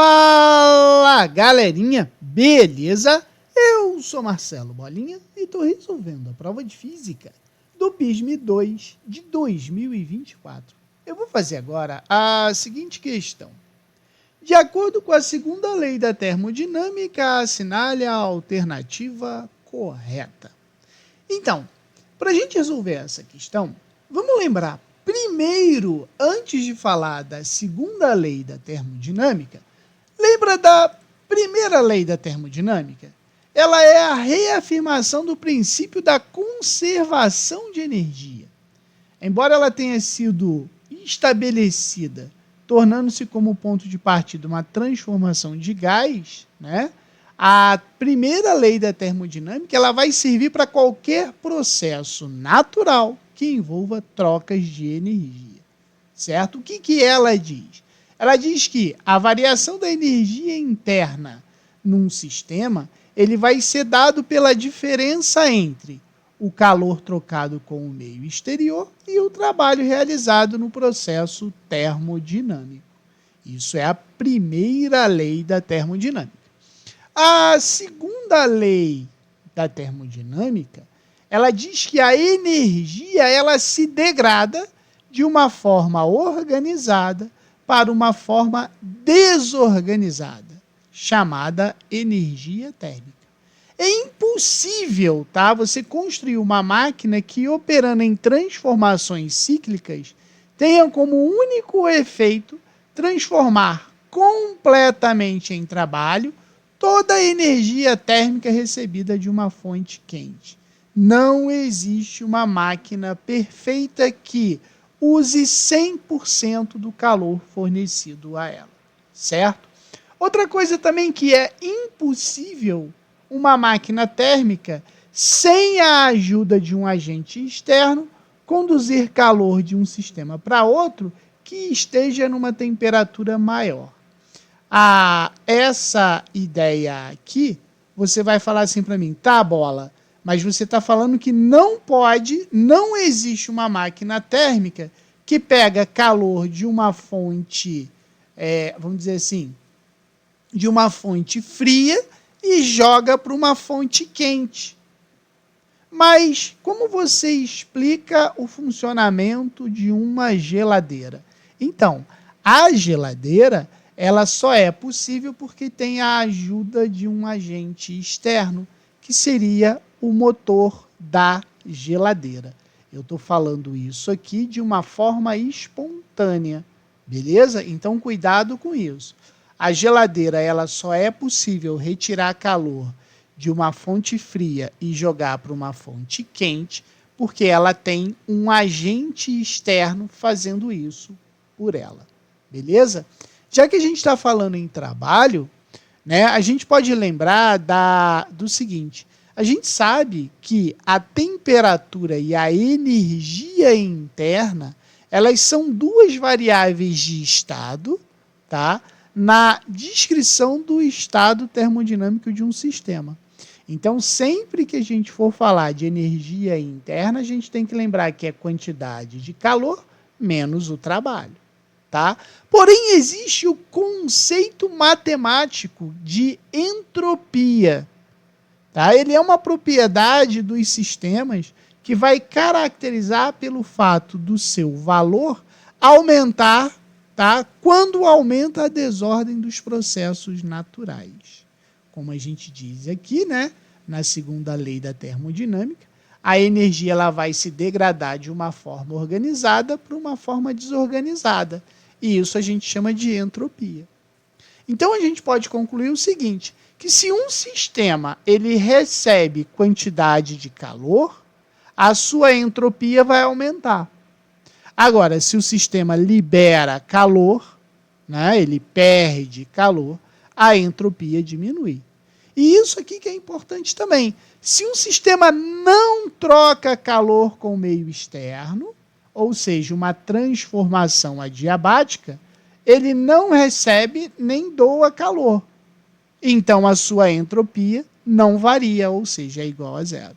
Fala, galerinha, beleza? Eu sou Marcelo Bolinha e estou resolvendo a prova de física do PISM 2 de 2024. Eu vou fazer agora a seguinte questão. De acordo com a segunda lei da termodinâmica, assinale a alternativa correta. Então, para a gente resolver essa questão, vamos lembrar primeiro, antes de falar da segunda lei da termodinâmica, lembra da primeira lei da termodinâmica? Ela é a reafirmação do princípio da conservação de energia. Embora ela tenha sido estabelecida, tornando-se como ponto de partida uma transformação de gás, né? A primeira lei da termodinâmica ela vai servir para qualquer processo natural que envolva trocas de energia, certo? O que ela diz? Ela diz que a variação da energia interna num sistema ele vai ser dado pela diferença entre o calor trocado com o meio exterior e o trabalho realizado no processo termodinâmico. Isso é a primeira lei da termodinâmica. A segunda lei da termodinâmica, ela diz que a energia ela se degrada de uma forma organizada para uma forma desorganizada, chamada energia térmica. É impossível, tá, você construir uma máquina que, operando em transformações cíclicas, tenha como único efeito transformar completamente em trabalho toda a energia térmica recebida de uma fonte quente. Não existe uma máquina perfeita que use 100% do calor fornecido a ela, certo? Outra coisa também que é impossível uma máquina térmica, sem a ajuda de um agente externo, conduzir calor de um sistema para outro que esteja numa temperatura maior. Essa ideia aqui, você vai falar assim para mim, tá, Bola, mas você está falando que não existe uma máquina térmica que pega calor de uma fonte, vamos dizer assim, de uma fonte fria e joga para uma fonte quente. Mas como você explica o funcionamento de uma geladeira? Então, a geladeira ela só é possível porque tem a ajuda de um agente externo, que seria o motor da geladeira. Eu estou falando isso aqui de uma forma espontânea, beleza? Então, cuidado com isso. A geladeira ela só é possível retirar calor de uma fonte fria e jogar para uma fonte quente, porque ela tem um agente externo fazendo isso por ela, beleza? Já que a gente está falando em trabalho, né, a gente pode lembrar do seguinte, a gente sabe que a temperatura e a energia interna, elas são duas variáveis de estado, tá? Na descrição do estado termodinâmico de um sistema. Então, sempre que a gente for falar de energia interna, a gente tem que lembrar que é quantidade de calor menos o trabalho. Tá? Porém, existe o conceito matemático de entropia. Tá? Ele é uma propriedade dos sistemas que vai caracterizar pelo fato do seu valor aumentar, tá? Quando aumenta a desordem dos processos naturais. Como a gente diz aqui, né? Na segunda lei da termodinâmica, a energia ela vai se degradar de uma forma organizada para uma forma desorganizada. E isso a gente chama de entropia. Então a gente pode concluir o seguinte, que se um sistema ele recebe quantidade de calor, a sua entropia vai aumentar. Agora, se o sistema libera calor, né, ele perde calor, a entropia diminui. E isso aqui que é importante também. Se um sistema não troca calor com o meio externo, ou seja, uma transformação adiabática, ele não recebe nem doa calor. Então, a sua entropia não varia, ou seja, é igual a zero.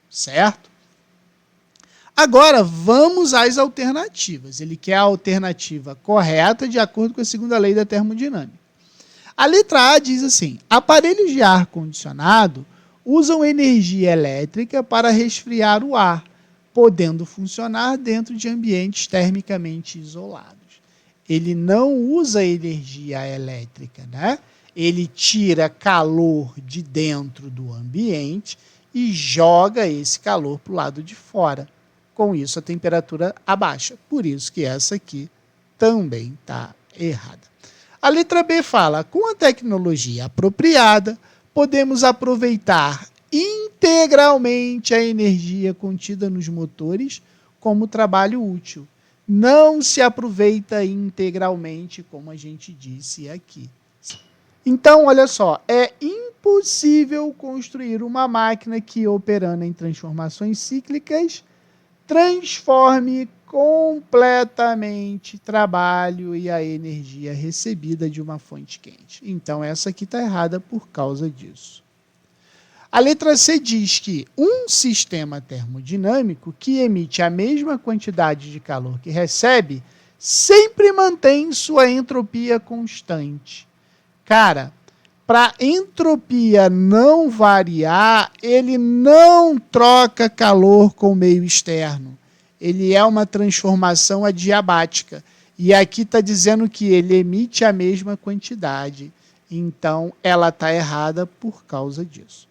Certo? Agora, vamos às alternativas. Ele quer a alternativa correta de acordo com a segunda lei da termodinâmica. A letra A diz assim: aparelhos de ar-condicionado usam energia elétrica para resfriar o ar, podendo funcionar dentro de ambientes termicamente isolados. Ele não usa energia elétrica, né? Ele tira calor de dentro do ambiente e joga esse calor para o lado de fora. Com isso, a temperatura abaixa. Por isso que essa aqui também está errada. A letra B fala: com a tecnologia apropriada, podemos aproveitar integralmente a energia contida nos motores como trabalho útil. Não se aproveita integralmente, como a gente disse aqui. Então, olha só, é impossível construir uma máquina que, operando em transformações cíclicas, transforme completamente trabalho e a energia recebida de uma fonte quente. Então, essa aqui está errada por causa disso. A letra C diz que um sistema termodinâmico que emite a mesma quantidade de calor que recebe sempre mantém sua entropia constante. Cara, para entropia não variar, ele não troca calor com o meio externo. Ele é uma transformação adiabática. E aqui está dizendo que ele emite a mesma quantidade. Então, ela está errada por causa disso.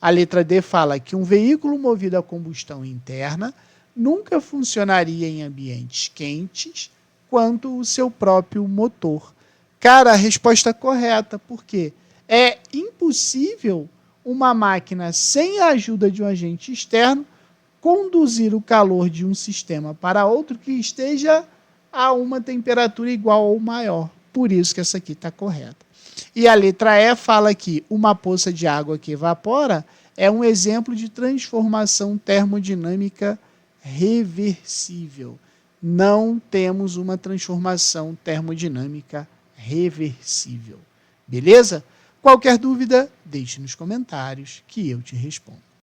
A letra D fala que um veículo movido a combustão interna nunca funcionaria em ambientes quentes quanto o seu próprio motor. Cara, a resposta correta, por quê? É impossível uma máquina sem a ajuda de um agente externo conduzir o calor de um sistema para outro que esteja a uma temperatura igual ou maior. Por isso que essa aqui está correta. E a letra E fala que uma poça de água que evapora é um exemplo de transformação termodinâmica reversível. Não temos uma transformação termodinâmica reversível. Beleza? Qualquer dúvida, deixe nos comentários que eu te respondo.